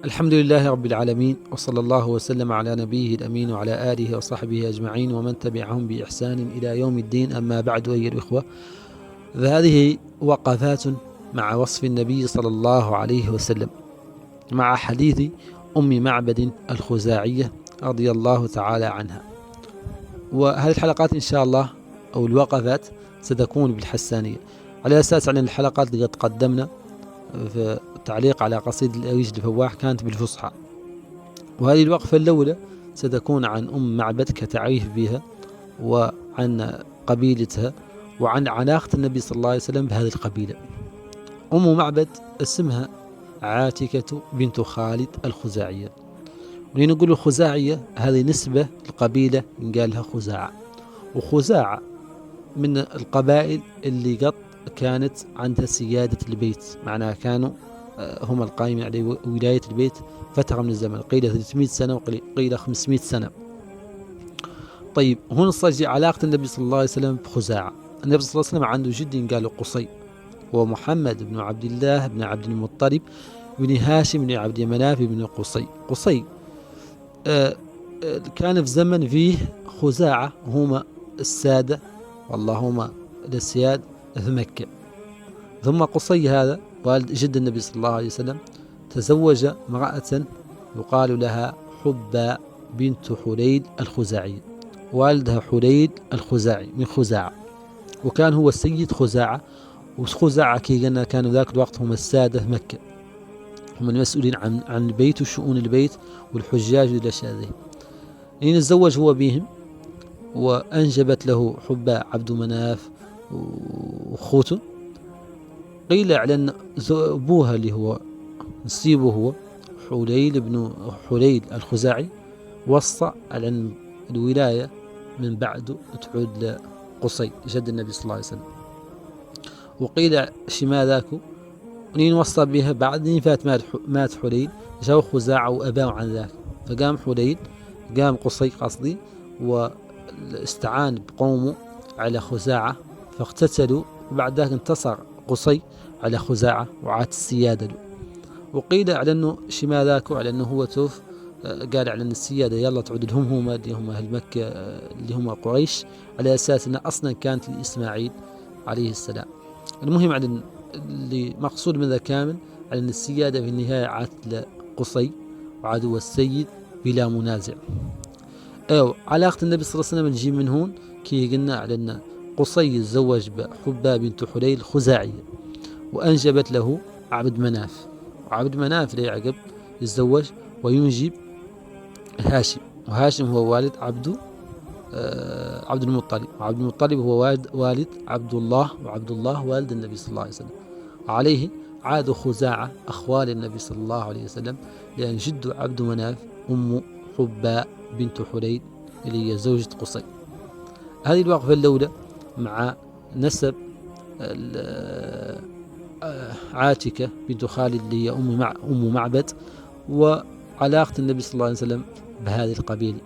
الحمد لله رب العالمين، وصلى الله وسلم على نبيه الأمين وعلى آله وصحبه أجمعين ومن تبعهم بإحسان إلى يوم الدين. أما بعد، أيها الإخوة، فهذه وقفات مع وصف النبي صلى الله عليه وسلم مع حديث أم معبد الخزاعية رضي الله تعالى عنها. وهذه الحلقات إن شاء الله أو الوقفات ستكون بالحسانية، على أساس أن الحلقات اللي قد قدمنا في تعليق على قصيدة الأويج الفواح كانت بالفصحى، وهذه الوقفة الأولى ستكون عن أم معبد كتعريف بها، وعن قبيلتها، وعن علاقة النبي صلى الله عليه وسلم بهذه القبيلة. أم معبد اسمها عاتكة بنت خالد الخزاعية، ونقول الخزاعية هذه نسبة القبيلة من قال لها خزاعة، وخزاعة من القبائل اللي قد كانت عندها سيادة البيت، معناها كانوا هم القائمين على ولاية البيت فترة من الزمن، قيل 300 سنة وقيل 500 سنة. طيب، هنا صار علاقة النبي صلى الله عليه وسلم بخزاعة. النبي صلى الله عليه وسلم عنده جد قالوا قصي، ومحمد بن عبد الله بن عبد المطلب بن هاشم بن عبد مناف بن قصي. قصي كان في زمن فيه خزاعة هم السادة، والله هم السياد في مكة. ثم قصي هذا والد جد النبي صلى الله عليه وسلم تزوج امرأة يقال لها حبة بنت حليل الخزاعي، والدها حليل الخزاعي من خزاعة، وكان هو السيد خزاعة. وخزاعة كي كانوا ذاك الوقت هم السادة في مكة، هم المسؤولين عن البيت وشؤون البيت والحجاج والأشياء ذي. يعني تزوج هو بهم، وأنجبت له حبة عبد مناف وخوته. قيل على أن أبوها اللي هو نسيبه هو حليل بن حليل الخزاعي وصى على أن الولاية من بعده تعود لقصي جد النبي صلى الله عليه وسلم. وقيل شما ذاكو نين وصى بها بعد نين فات مات حليل، جاء خزاعة وأباه عن ذاك، فقام حليل قام قصي قصدي واستعان بقومه على خزاعة فاقتتلوا، وبعد ذلك انتصر قصي على خزاعة وعاد السيادة له. وقيل على أنه شما ذاكو على أنه هو توف قال على أن السيادة يلا تعود لهم هم اللي هم أهل مكة اللي هم قريش، على أساس أنها أصلا كانت لإسماعيل عليه السلام. المهم على اللي مقصود من ذا كامل على أن السيادة في النهاية عادت لقصي وعاد هو السيد بلا منازع. علاقة النبي صلى الله عليه وسلم نجي من هون كي قلنا على أن قصي تزوج بحبة بنت حليل الخزاعية، وأنجبت له عبد مناف، وعبد مناف ليعقب يتزوج وينجب هاشم، وهاشم هو والد عبد المطلب، وعبد المطلب هو والد عبد الله، وعبد الله والد النبي صلى الله عليه وسلم. عليه عاد خزاعة أخوال النبي صلى الله عليه وسلم، لأن جد عبد مناف أم حباء بنت حليل اللي هي زوجة قصي. هذه الوقفة الأولى مع نسب عاتكة بنت خالد اللي هي أم معبد، وعلاقة النبي صلى الله عليه وسلم بهذه القبيلة